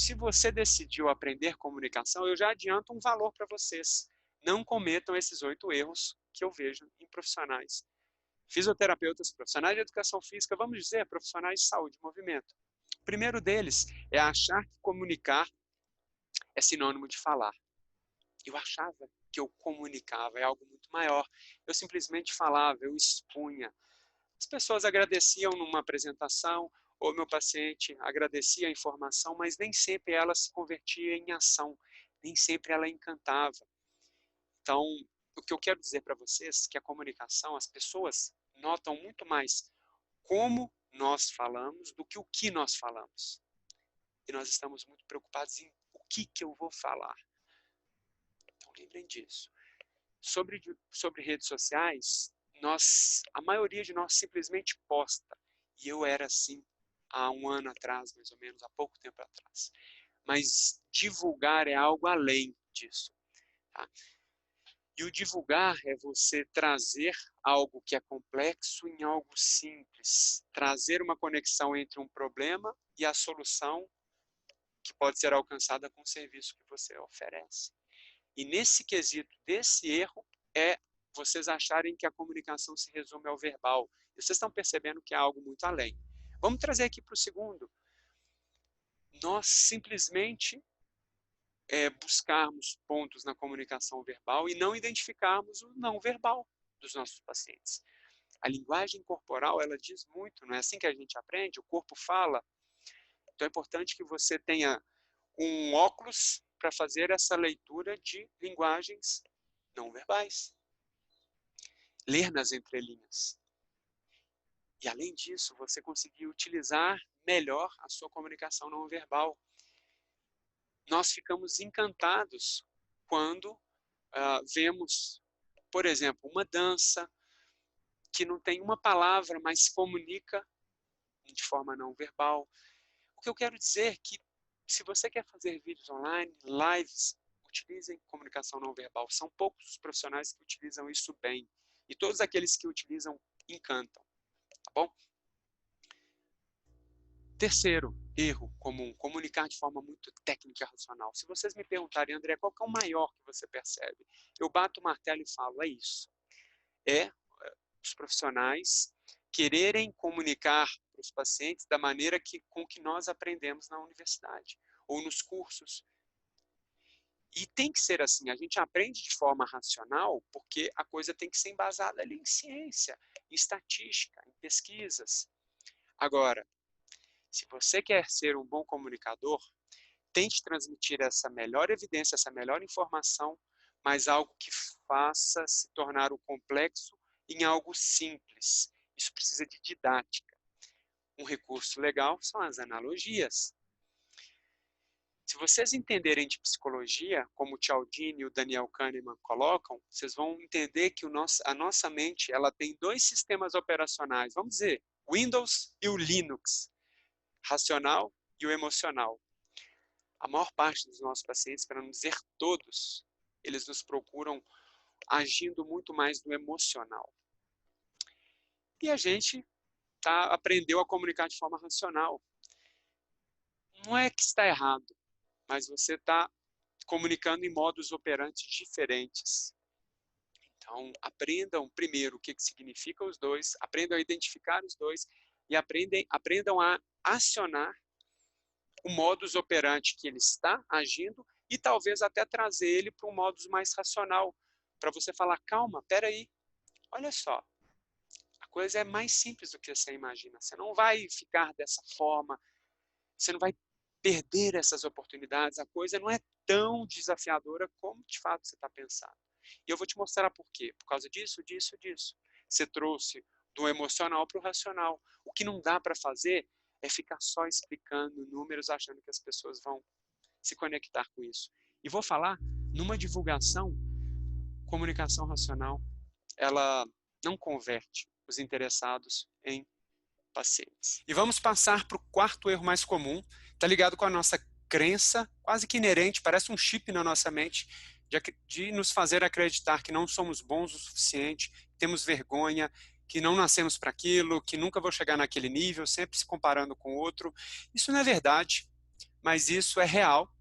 Se você decidiu aprender comunicação, eu já adianto um valor para vocês. Não cometam esses 8 erros que eu vejo em profissionais. Fisioterapeutas, profissionais de educação física, vamos dizer, profissionais de saúde e movimento. O primeiro deles é achar que comunicar é sinônimo de falar. Eu achava que eu comunicava, é algo muito maior. Eu simplesmente falava, eu expunha. As pessoas agradeciam numa apresentação, ou meu paciente agradecia a informação, mas nem sempre ela se convertia em ação, nem sempre ela encantava. Então, o que eu quero dizer para vocês é que a comunicação, as pessoas notam muito mais como nós falamos do que nós falamos. E nós estamos muito preocupados em o que eu vou falar. Então, lembrem disso. Sobre redes sociais, a maioria de nós simplesmente posta. E eu era assim há um ano atrás, mais ou menos, há pouco tempo atrás. Mas divulgar é algo além disso. Tá? E o divulgar é você trazer algo que é complexo em algo simples. Trazer uma conexão entre um problema e a solução que pode ser alcançada com o serviço que você oferece. E nesse quesito desse erro é vocês acharem que a comunicação se resume ao verbal. E vocês estão percebendo que é algo muito além. Vamos trazer aqui para o segundo. Nós simplesmente buscarmos pontos na comunicação verbal e não identificarmos o não verbal dos nossos pacientes. A linguagem corporal, ela diz muito, não é assim que a gente aprende? O corpo fala. Então é importante que você tenha um óculos para fazer essa leitura de linguagens não verbais. Ler nas entrelinhas. E além disso, você conseguir utilizar melhor a sua comunicação não verbal. Nós ficamos encantados quando vemos, por exemplo, uma dança que não tem uma palavra, mas comunica de forma não verbal. O que eu quero dizer é que se você quer fazer vídeos online, lives, utilizem comunicação não verbal. São poucos os profissionais que utilizam isso bem. E todos aqueles que utilizam encantam. Tá bom? Terceiro erro comum, comunicar de forma muito técnica e racional. Se vocês me perguntarem, André, qual que é o maior que você percebe? Eu bato o martelo e falo, é isso. É os profissionais quererem comunicar para os pacientes da maneira com que nós aprendemos na universidade ou nos cursos. E tem que ser assim, a gente aprende de forma racional porque a coisa tem que ser embasada ali em ciência, em estatística, em pesquisas. Agora, se você quer ser um bom comunicador, tente transmitir essa melhor evidência, essa melhor informação, mas algo que faça se tornar o complexo em algo simples. Isso precisa de didática. Um recurso legal são as analogias. Se vocês entenderem de psicologia, como o Cialdini e o Daniel Kahneman colocam, vocês vão entender que a nossa mente ela tem 2 sistemas operacionais, vamos dizer, Windows e o Linux, racional e o emocional. A maior parte dos nossos pacientes, para não dizer todos, eles nos procuram agindo muito mais no emocional. E a gente aprendeu a comunicar de forma racional. Não é que está errado, mas você está comunicando em modos operantes diferentes. Então, aprendam primeiro o que significa os dois, aprendam a identificar os dois e aprendam a acionar o modus operandi que ele está agindo e talvez até trazer ele para um modus mais racional, para você falar, calma, peraí, olha só, a coisa é mais simples do que você imagina, você não vai ficar dessa forma, você não vai perder essas oportunidades, a coisa não é tão desafiadora como de fato você está pensando. E eu vou te mostrar por quê, por causa disso, disso, disso. Você trouxe do emocional para o racional. O que não dá para fazer é ficar só explicando números, achando que as pessoas vão se conectar com isso. E vou falar, numa divulgação, comunicação racional, ela não converte os interessados em pacientes. E vamos passar para o quarto erro mais comum, está ligado com a nossa crença, quase que inerente, parece um chip na nossa mente, de nos fazer acreditar que não somos bons o suficiente, temos vergonha, que não nascemos para aquilo, que nunca vou chegar naquele nível, sempre se comparando com o outro. Isso não é verdade. mas isso é real,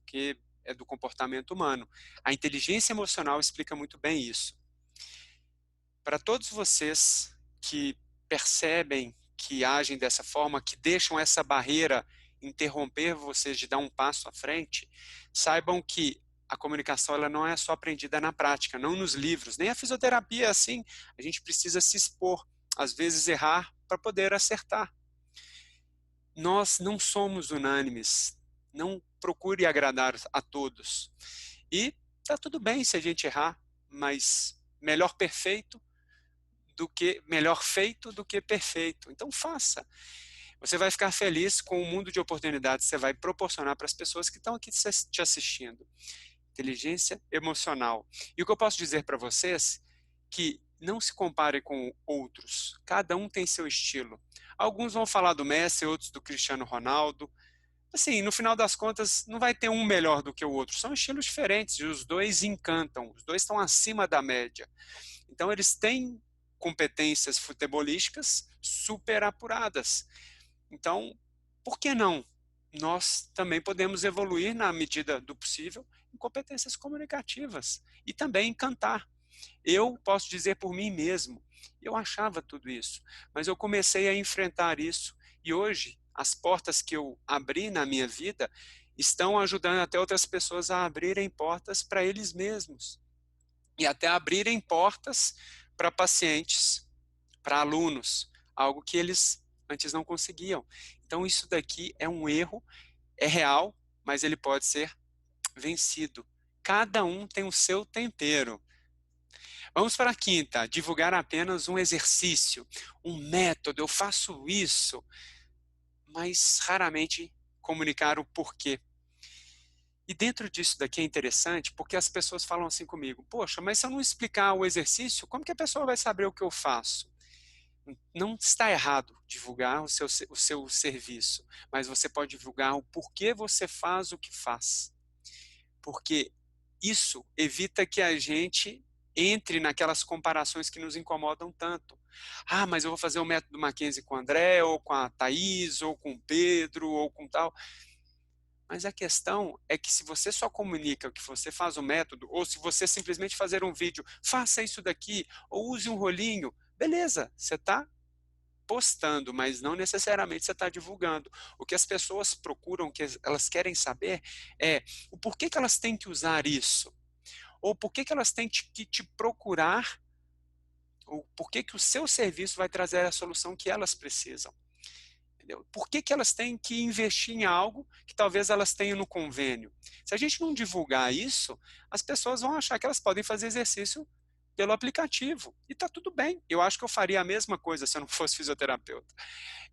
que é do comportamento humano. A inteligência emocional explica muito bem isso. Para todos vocês que percebem que agem dessa forma, que deixam essa barreira interromper vocês de dar um passo à frente, saibam que a comunicação ela não é só aprendida na prática, não nos livros, nem a fisioterapia é assim. A gente precisa se expor, às vezes errar para poder acertar. Nós não somos unânimes, não procure agradar a todos. E tá tudo bem se a gente errar, mas melhor feito do que perfeito. Então faça. Você vai ficar feliz com o mundo de oportunidades que você vai proporcionar para as pessoas que estão aqui te assistindo. Inteligência emocional. E o que eu posso dizer para vocês que não se compare com outros. Cada um tem seu estilo. Alguns vão falar do Messi, outros do Cristiano Ronaldo. Assim, no final das contas, não vai ter um melhor do que o outro. São estilos diferentes e os dois encantam. Os dois estão acima da média. Então, eles têm competências futebolísticas super apuradas. Então, por que não? Nós também podemos evoluir na medida do possível em competências comunicativas e também em cantar. Eu posso dizer por mim mesmo, eu achava tudo isso, mas eu comecei a enfrentar isso e hoje as portas que eu abri na minha vida estão ajudando até outras pessoas a abrirem portas para eles mesmos e até abrirem portas para pacientes, para alunos, algo que eles antes não conseguiam. Então isso daqui é um erro, é real, mas ele pode ser vencido. Cada um tem o seu tempero. Vamos para a quinta, divulgar apenas um exercício, um método, eu faço isso, mas raramente comunicar o porquê. E dentro disso daqui é interessante, porque as pessoas falam assim comigo, poxa, mas se eu não explicar o exercício, como que a pessoa vai saber o que eu faço? Não está errado divulgar o seu serviço, mas você pode divulgar o porquê você faz o que faz. Porque isso evita que a gente entre naquelas comparações que nos incomodam tanto. Ah, mas eu vou fazer o método Mackenzie com o André, ou com a Thaís, ou com o Pedro, ou com tal. Mas a questão é que se você só comunica que você faz o método, ou se você simplesmente fazer um vídeo, faça isso daqui, ou use um rolinho, beleza, você está postando, mas não necessariamente você está divulgando. O que as pessoas procuram, o que elas querem saber é o porquê que elas têm que usar isso, ou porquê que elas têm que te procurar, ou porquê que o seu serviço vai trazer a solução que elas precisam. Entendeu? Por que que elas têm que investir em algo que talvez elas tenham no convênio? Se a gente não divulgar isso, as pessoas vão achar que elas podem fazer exercício pelo aplicativo. E está tudo bem. Eu acho que eu faria a mesma coisa se eu não fosse fisioterapeuta.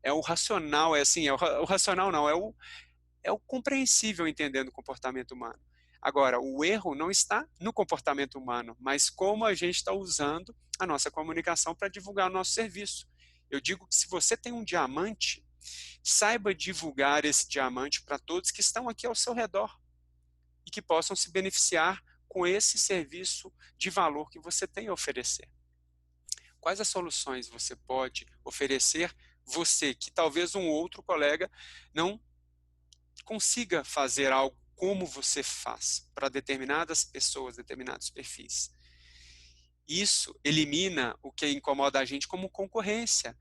É o racional, é assim, o racional não, é o compreensível entendendo o comportamento humano. Agora, o erro não está no comportamento humano, mas como a gente está usando a nossa comunicação para divulgar o nosso serviço. Eu digo que se você tem um diamante, saiba divulgar esse diamante para todos que estão aqui ao seu redor e que possam se beneficiar com esse serviço de valor que você tem a oferecer. Quais as soluções você pode oferecer, você, que talvez um outro colega não consiga fazer algo como você faz para determinadas pessoas, determinados perfis. Isso elimina o que incomoda a gente como concorrência.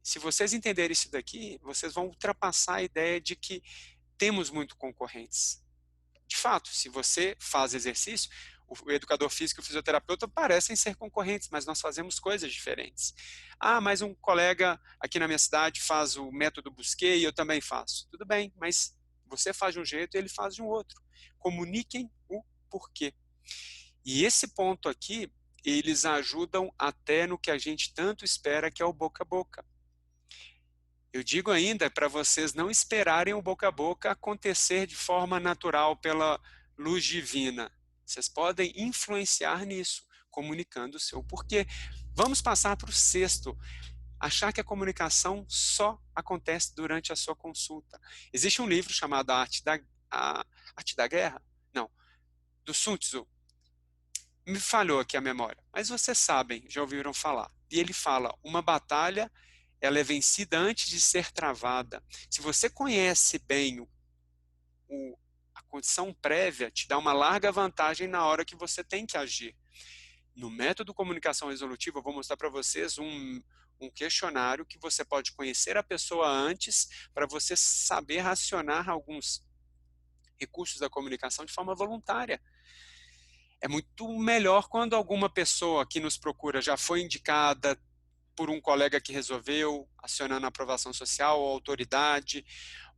Se vocês entenderem isso daqui, vocês vão ultrapassar a ideia de que temos muito concorrentes. De fato, se você faz exercício, o educador físico e o fisioterapeuta parecem ser concorrentes, mas nós fazemos coisas diferentes. Ah, mas um colega aqui na minha cidade faz o método Busquet e eu também faço. Tudo bem, mas você faz de um jeito e ele faz de um outro. Comuniquem o porquê. E esse ponto aqui, eles ajudam até no que a gente tanto espera, que é o boca a boca. Eu digo ainda para vocês não esperarem o boca a boca acontecer de forma natural pela luz divina. Vocês podem influenciar nisso, comunicando o seu porquê. Vamos passar para o sexto. Achar que a comunicação só acontece durante a sua consulta. Existe um livro chamado a Arte da Guerra? Não, do Sun Tzu. Me falhou aqui a memória, mas vocês sabem, já ouviram falar. E ele fala, uma batalha ela é vencida antes de ser travada. Se você conhece bem a condição prévia, te dá uma larga vantagem na hora que você tem que agir. No método comunicação resolutiva, eu vou mostrar para vocês um questionário que você pode conhecer a pessoa antes para você saber racionar alguns recursos da comunicação de forma voluntária. É muito melhor quando alguma pessoa que nos procura já foi indicada por um colega que resolveu, acionando a aprovação social ou autoridade,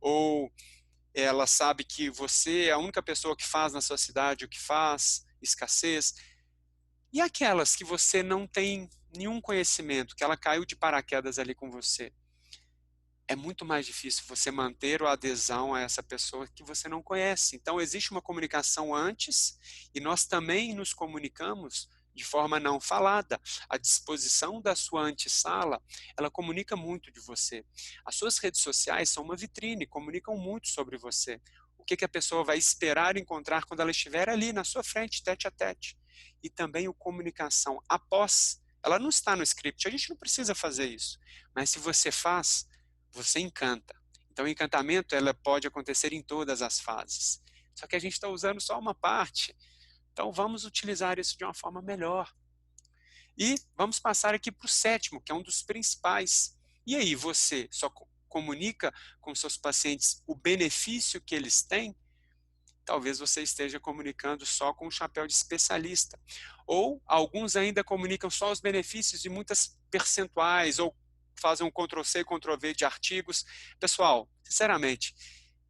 ou ela sabe que você é a única pessoa que faz na sua cidade o que faz, escassez. E aquelas que você não tem nenhum conhecimento, que ela caiu de paraquedas ali com você? É muito mais difícil você manter a adesão a essa pessoa que você não conhece. Então, existe uma comunicação antes e nós também nos comunicamos de forma não falada. A disposição da sua antessala, ela comunica muito de você. As suas redes sociais são uma vitrine, comunicam muito sobre você. O que a pessoa vai esperar encontrar quando ela estiver ali na sua frente, tete a tete. E também a comunicação após. Ela não está no script, a gente não precisa fazer isso. Mas se você faz, você encanta. Então, o encantamento ela pode acontecer em todas as fases. Só que a gente está usando só uma parte. Então, vamos utilizar isso de uma forma melhor. E vamos passar aqui para o sétimo, que é um dos principais. E aí, você só comunica com seus pacientes o benefício que eles têm? Talvez você esteja comunicando só com o chapéu de especialista. Ou alguns ainda comunicam só os benefícios de muitas percentuais, ou fazem um Ctrl+C, Ctrl+V de artigos. Pessoal, sinceramente,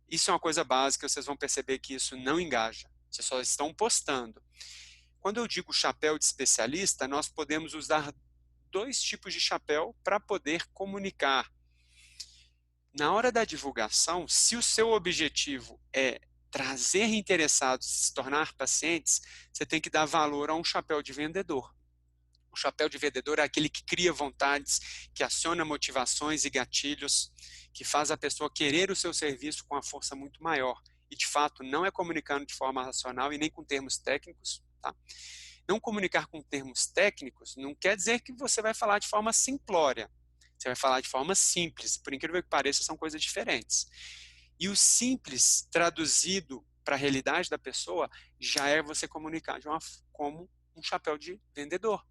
isso é uma coisa básica, vocês vão perceber que isso não engaja. Vocês só estão postando. Quando eu digo chapéu de especialista, nós podemos usar dois tipos de chapéu para poder comunicar. Na hora da divulgação, se o seu objetivo é trazer interessados e se tornar pacientes, você tem que dar valor a um chapéu de vendedor. O chapéu de vendedor é aquele que cria vontades, que aciona motivações e gatilhos, que faz a pessoa querer o seu serviço com uma força muito maior. E, de fato, não é comunicando de forma racional e nem com termos técnicos. Tá? Não comunicar com termos técnicos não quer dizer que você vai falar de forma simplória. Você vai falar de forma simples. Por incrível que pareça, são coisas diferentes. E o simples, traduzido para a realidade da pessoa, já é você comunicar como um chapéu de vendedor.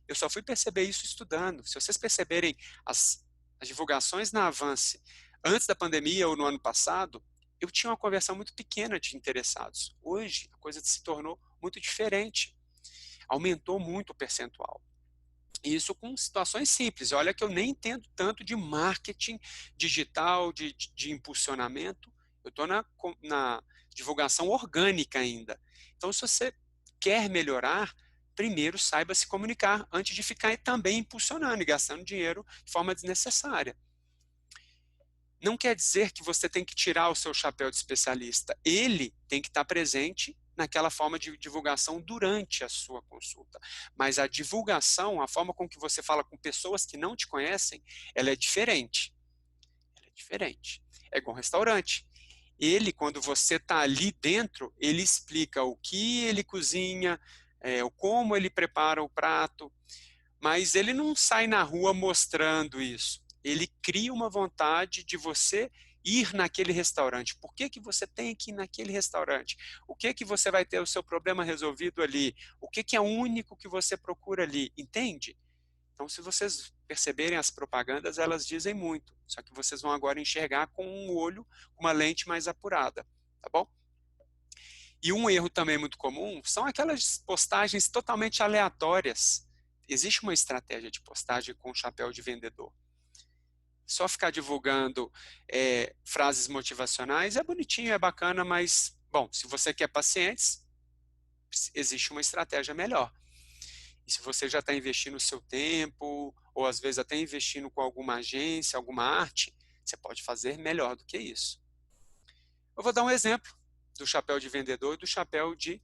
Eu só fui perceber isso estudando. Se vocês perceberem as divulgações na Avance antes da pandemia ou no ano passado, eu tinha uma conversão muito pequena de interessados. Hoje, a coisa se tornou muito diferente. Aumentou muito o percentual. E isso com situações simples. Olha que eu nem entendo tanto de marketing digital, de impulsionamento. Eu estou na divulgação orgânica ainda. Então, se você quer melhorar, primeiro saiba se comunicar antes de ficar também impulsionando e gastando dinheiro de forma desnecessária. Não quer dizer que você tem que tirar o seu chapéu de especialista. Ele tem que estar presente naquela forma de divulgação durante a sua consulta. Mas a divulgação, a forma com que você fala com pessoas que não te conhecem, ela é diferente. Ela é diferente. É igual um restaurante. Ele, quando você está ali dentro, ele explica o que ele cozinha, como ele prepara o prato, mas ele não sai na rua mostrando isso. Ele cria uma vontade de você ir naquele restaurante. Por que você tem que ir naquele restaurante? O que você vai ter o seu problema resolvido ali? O que é único que você procura ali? Entende? Então, se vocês perceberem as propagandas, elas dizem muito. Só que vocês vão agora enxergar com um olho, com uma lente mais apurada. Tá bom? E um erro também muito comum são aquelas postagens totalmente aleatórias. Existe uma estratégia de postagem com chapéu de vendedor. Só ficar divulgando frases motivacionais é bonitinho, é bacana, mas, bom, se você quer pacientes, existe uma estratégia melhor. E se você já está investindo o seu tempo, ou às vezes até investindo com alguma agência, alguma arte, você pode fazer melhor do que isso. Eu vou dar um exemplo do chapéu de vendedor e do chapéu de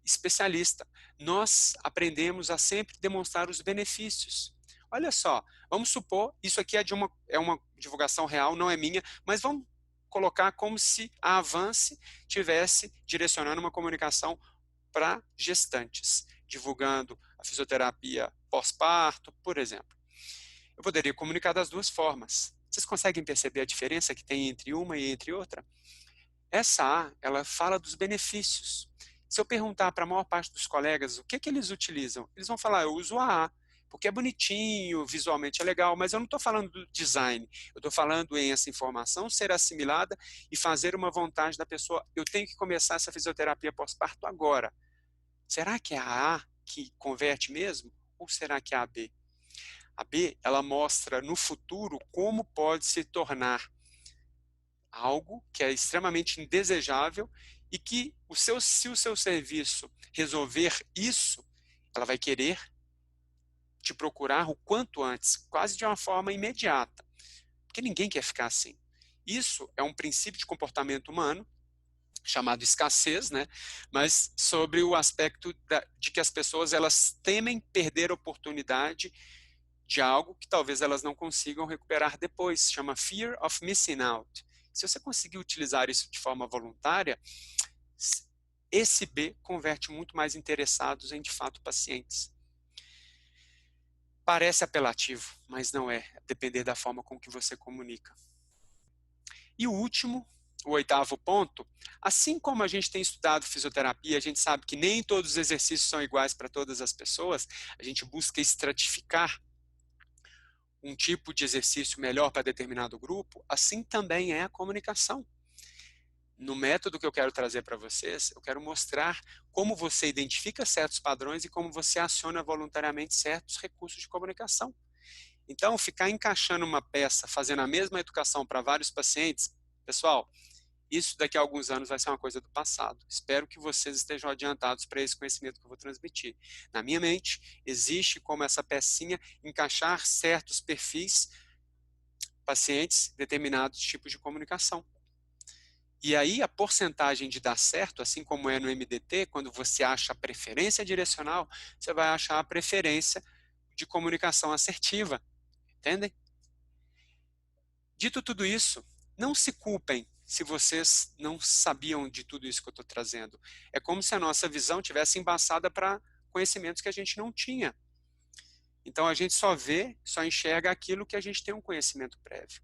especialista. Nós aprendemos a sempre demonstrar os benefícios. Olha só, vamos supor, isso aqui é uma divulgação real, não é minha, mas vamos colocar como se a Avance tivesse direcionando uma comunicação para gestantes, divulgando a fisioterapia pós-parto, por exemplo. Eu poderia comunicar das duas formas. Vocês conseguem perceber a diferença que tem entre uma e entre outra? Essa A, ela fala dos benefícios. Se eu perguntar para a maior parte dos colegas o que eles utilizam, eles vão falar, eu uso a A, porque é bonitinho, visualmente é legal, mas eu não estou falando do design, eu estou falando em essa informação ser assimilada e fazer uma vontade da pessoa, eu tenho que começar essa fisioterapia pós-parto agora. Será que é a A que converte mesmo? Ou será que é a B? A B, ela mostra no futuro como pode se tornar algo que é extremamente indesejável e que se o seu serviço resolver isso, ela vai querer te procurar o quanto antes, quase de uma forma imediata, porque ninguém quer ficar assim. Isso é um princípio de comportamento humano chamado escassez, né? Mas sobre o aspecto de que as pessoas elas temem perder a oportunidade de algo que talvez elas não consigam recuperar depois, chama fear of missing out. Se você conseguir utilizar isso de forma voluntária, esse B converte muito mais interessados em, de fato, pacientes. Parece apelativo, mas não é, a depender da forma com que você comunica. E o último, o oitavo ponto, assim como a gente tem estudado fisioterapia, a gente sabe que nem todos os exercícios são iguais para todas as pessoas, a gente busca estratificar um tipo de exercício melhor para determinado grupo, assim também é a comunicação. No método que eu quero trazer para vocês, eu quero mostrar como você identifica certos padrões e como você aciona voluntariamente certos recursos de comunicação. Então, ficar encaixando uma peça, fazendo a mesma educação para vários pacientes, pessoal, isso daqui a alguns anos vai ser uma coisa do passado. Espero que vocês estejam adiantados para esse conhecimento que eu vou transmitir. Na minha mente, existe como essa pecinha encaixar certos perfis, pacientes, determinados tipos de comunicação. E aí a porcentagem de dar certo, assim como é no MDT, quando você acha a preferência direcional, você vai achar a preferência de comunicação assertiva. Entendem? Dito tudo isso, não se culpem se vocês não sabiam de tudo isso que eu estou trazendo. É como se a nossa visão tivesse embaçada para conhecimentos que a gente não tinha. Então a gente só vê, só enxerga aquilo que a gente tem um conhecimento prévio.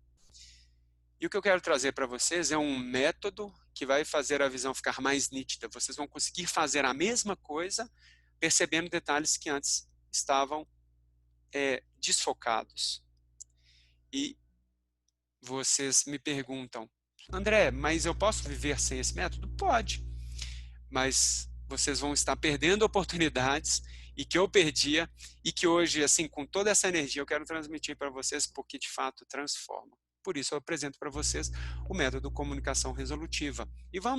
E o que eu quero trazer para vocês é um método que vai fazer a visão ficar mais nítida. Vocês vão conseguir fazer a mesma coisa, percebendo detalhes que antes estavam desfocados. E vocês me perguntam, André, mas eu posso viver sem esse método? Pode, mas vocês vão estar perdendo oportunidades e que eu perdia e que hoje, assim, com toda essa energia, eu quero transmitir para vocês porque de fato transforma. Por isso eu apresento para vocês o método comunicação resolutiva. E vamos